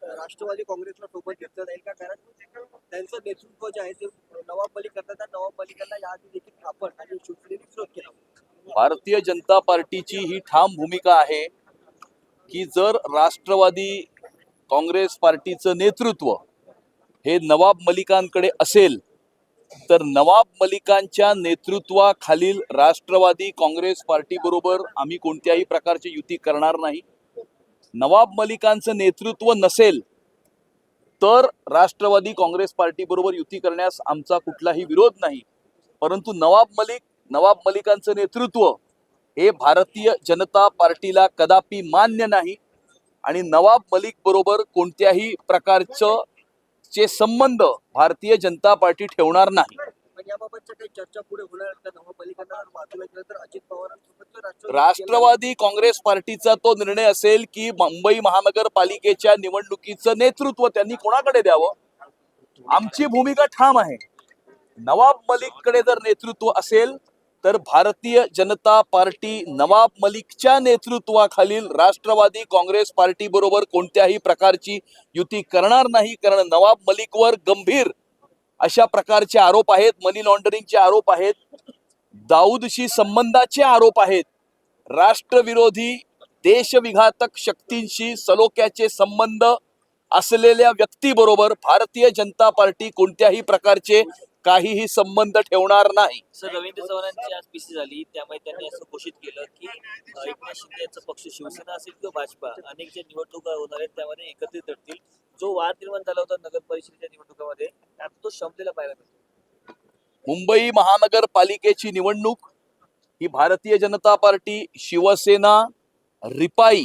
राष्ट्रवादी काँग्रेसला सोबत घेतलं जाईल का? कारण त्यांचं नेतृत्व जे आहे ते नवाब मलिक करतात. नवाब मलिकांना याआधी देखील आपण आणि शिवसेनेने विरोध केला होता. भारतीय जनता पार्टीची ही ठाम भूमिका आहे की जर राष्ट्रवादी काँग्रेस पार्टीचं नेतृत्व हे नवाब मलिकांकडे असेल तर नवाब मलिकांच्या नेतृत्वाखालील राष्ट्रवादी काँग्रेस पार्टी बरोबर आम्ही कोणत्याही प्रकारची युती करणार नाही. नवाब मलिकांचं नेतृत्व नसेल तर राष्ट्रवादी काँग्रेस पार्टी बरोबर युती करण्यास आमचा कुठलाही विरोध नाही. परंतु नवाब मलिकांचं नेतृत्व हे भारतीय जनता पार्टीला कदापि मान्य नाही आणि नवाब मलिक बरोबर कोणत्याही प्रकारचे संबंध भारतीय जनता पार्टी ठेवणार नाही. पण याबाबतच्या काही चर्चा पुढे होणार का? नवाब मलिकांना बाजूला केलं तर अजित पवारांसोबत राष्ट्रवादी काँग्रेस पार्टीचा तो निर्णय असेल की मुंबई महानगरपालिकेच्या निवडणुकीचं नेतृत्व त्यांनी कोणाकडे द्यावं. आमची भूमिका ठाम आहे. नवाब मलिककडे जर नेतृत्व असेल तर भारतीय जनता पार्टी नवाब मलिकच्या नेतृत्वाखालील राष्ट्रवादी काँग्रेस पार्टी बरोबर कोणत्याही प्रकारची युती करणार नाही. कारण नवाब मलिकवर गंभीर अशा प्रकारचे आरोप आहेत. मनी लॉन्ड्रिंगचे आरोप आहेत, दाऊदशी संबंधाचे आरोप आहेत, राष्ट्रविरोधी देशविघातक शक्तींशी सलोख्याचे संबंध असलेल्या व्यक्तीबरोबर भारतीय जनता पार्टी कोणत्याही प्रकारचे काहीही संबंध ठेवणार नाही. सर, रवींद्र चव्हाणांची आज पीसी झाली, त्यामुळे त्यांनी असं घोषित केलं की एकनाथ शिंदे यांचा पक्ष शिवसेना असेल किंवा भाजपा अनेक ज्या निवडणुका होणार आहेत त्यामध्ये एकत्रित लढतील. जो वाद निर्माण झाला होता नगर परिषदेच्या निवडणुकामध्ये त्यात तो संपलेला पाहायला मिळतो. मुंबई महानगरपालिकेची निवडणूक ही भारतीय जनता पार्टी, शिवसेना, रिपाई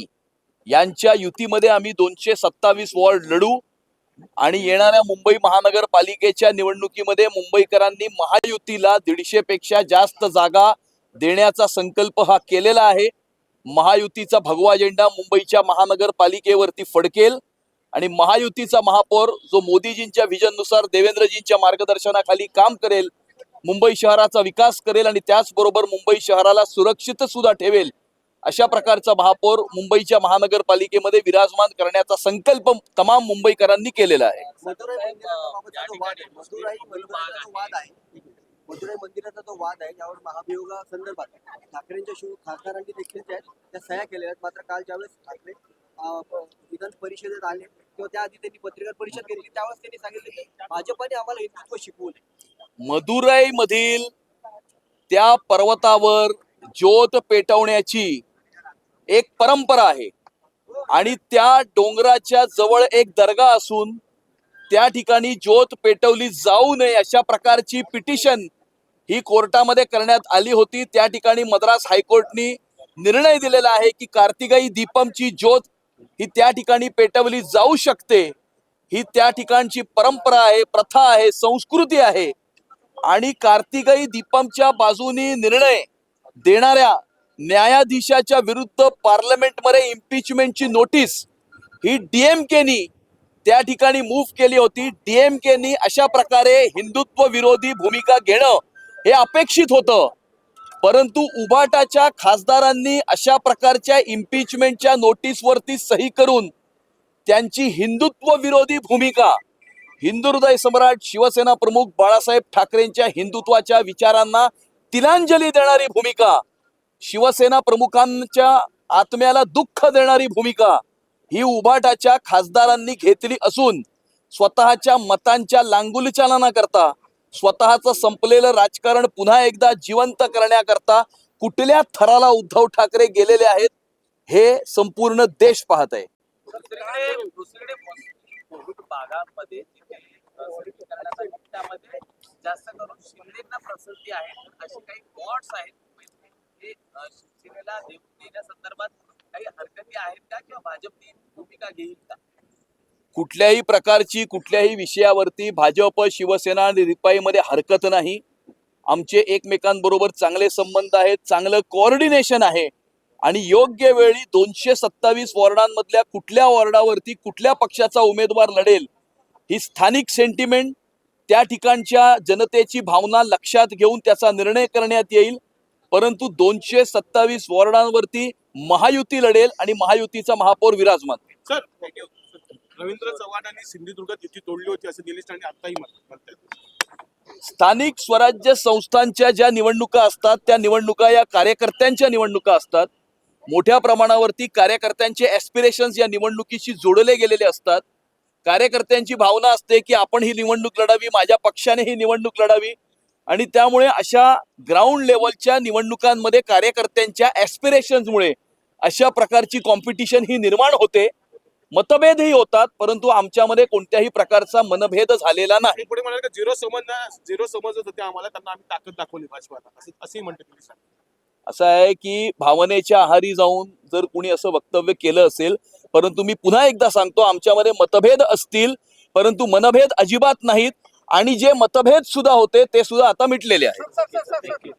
यांच्या युतीमध्ये आम्ही 227 वॉर्ड लढू आणि येणाऱ्या मुंबई महानगरपालिकेच्या निवडणुकीमध्ये मुंबईकरांनी महायुतीला 150 पेक्षा जास्त जागा देण्याचा संकल्प हा केलेला आहे. महायुतीचा भगवा झेंडा मुंबईच्या महानगरपालिकेवरती फडकेल आणि महायुतीचा महापौर जो मोदीजींच्या व्हिजननुसार देवेंद्रजींच्या मार्गदर्शनाखाली काम करेल, मुंबई शहराचा विकास करेल आणि त्याचबरोबर मुंबई शहराला सुरक्षित सुद्धा ठेवेल अशा प्रकारचा महापौर मुंबईच्या महानगरपालिकेमध्ये विराजमान करण्याचा संकल्प तमाम मुंबईकरांनी केलेला आहे. मदुराई मंदिराचा जो वाद आहे यावर महाभियोगा संदर्भात ठाकरेंच्या खासदारांनी देखील त्या सह्या केल्या आहेत. मात्र काल ज्यावेळेस ठाकरे विधान परिषदेत आले किंवा त्याआधी त्यांनी पत्रकार परिषद घेतली त्यावेळेस त्यांनी सांगितले की भाजपने आम्हाला हिंदुत्व शिकवले. मदुराई मधील त्या पर्वतावर ज्योत पेटवण्याची एक परंपरा आहे आणि त्या डोंगराच्या जवळ एक दर्गा असून त्या ठिकाणी ज्योत पेटवली जाऊ नये अशा प्रकारची पिटिशन ही कोर्टामध्ये करण्यात आली होती. त्या ठिकाणी मद्रास हायकोर्टनी निर्णय दिलेला आहे की कार्तिकाई दीपमची ज्योत ही त्या ठिकाणी पेटवली जाऊ शकते. ही त्या ठिकाणची परंपरा आहे, प्रथा आहे, संस्कृती आहे आणि कार्तिकाई दीपमच्या बाजूनी निर्णय देणाऱ्या न्यायाधीशाच्या विरुद्ध पार्लमेंटमध्ये इम्पिचमेंटची नोटीस ही डीएमकेनी त्या ठिकाणी मूव्ह केली होती. डीएमकेनी अशा प्रकारे हिंदुत्व विरोधी भूमिका घेणं हे अपेक्षित होतं, परंतु उभाटाच्या खासदारांनी अशा प्रकारच्या इम्पिचमेंटच्या नोटीसवरती सही करून त्यांची हिंदुत्व विरोधी भूमिका, हिंदू हृदय सम्राट शिवसेना प्रमुख बाळासाहेब ठाकरेंच्या हिंदुत्वाच्या विचारांना तिलांजली देणारी भूमिका, शिवसेना प्रमुखांच्या आत्म्याला दुःख देणारी भूमिका ही उभाटाच्या खासदारांनी घेतली असून स्वतःच्या मतांच्या लांगुलचालना करता, स्वतःचं संपलेलं राजकारण पुन्हा एकदा जिवंत करण्याकरता कुठल्या थराला उद्धव ठाकरे गेलेले आहेत हे संपूर्ण देश पाहत आहे. दुसरीकडे भागामध्ये जास्त करून शिंदेना प्रसिद्धी आहे अशी काही बॉट्स आहेत हे शिवसेनेला देण्या संदर्भात काही हरकती आहेत का किंवा भाजपची भूमिका घेईल का? कुठल्याही प्रकारची कुठल्याही विषयावरती भाजप, शिवसेना आणि रिपाईमध्ये हरकत नाही. आमचे एकमेकांबरोबर चांगले संबंध आहेत, चांगलं कोऑर्डिनेशन आहे आणि योग्य वेळी 227 वॉर्डांमधल्या कुठल्या वॉर्डावरती कुठल्या पक्षाचा उमेदवार लढेल ही स्थानिक सेंटिमेंट, त्या ठिकाणच्या जनतेची भावना लक्षात घेऊन त्याचा निर्णय करण्यात येईल. परंतु 227 वॉर्डांवरती महायुती लढेल आणि महायुतीचा महापौर विराजमान. Sir, thank you. रवींद्र चव्हाणांनी सिंधुदुर्गात युती तोडली होती असं निलेश राणे आताही म्हणतात. स्थानिक स्वराज्य संस्थांच्या ज्या निवडणुका असतात त्या निवडणुका या कार्यकर्त्यांच्या निवडणुका असतात. मोठ्या प्रमाणावरती कार्यकर्त्यांचे ऍस्पिरेशन्स या निवडणुकीशी जोडले गेलेले असतात. कार्यकर्त्यांची भावना असते की आपण ही निवडणूक लढावी, माझ्या पक्षाने ही निवडणूक लढावी, आणि त्यामुळे अशा ग्राउंड लेवलच्या निवडणुकांमध्ये कार्यकर्त्यांच्या ऍस्पिरेशन्समुळे अशा प्रकारची कॉम्पिटिशन ही निर्माण होते. मतभेदही होतात, परंतु आमच्यामध्ये कोणत्याही प्रकारचा मनभेद झालेला नाही. आणि पुढे म्हणाले की झिरो समजत होते आम्हाला, त्यांना आम्ही ताकद दाखवली भाजपाला, असंही म्हणते निलेश राणे. असं आहे की भावनेच्या आहारी जाऊन जर कुणी असं वक्तव्य केलं असेल, परंतु मी पुन्हा एकदा सांगतो, आमच्यामध्ये मतभेद असतील परंतु मनभेद अजिबात नाहीत, आणि जे मतभेद सुद्धा होते ते सुद्धा आता मिटलेले आहेत.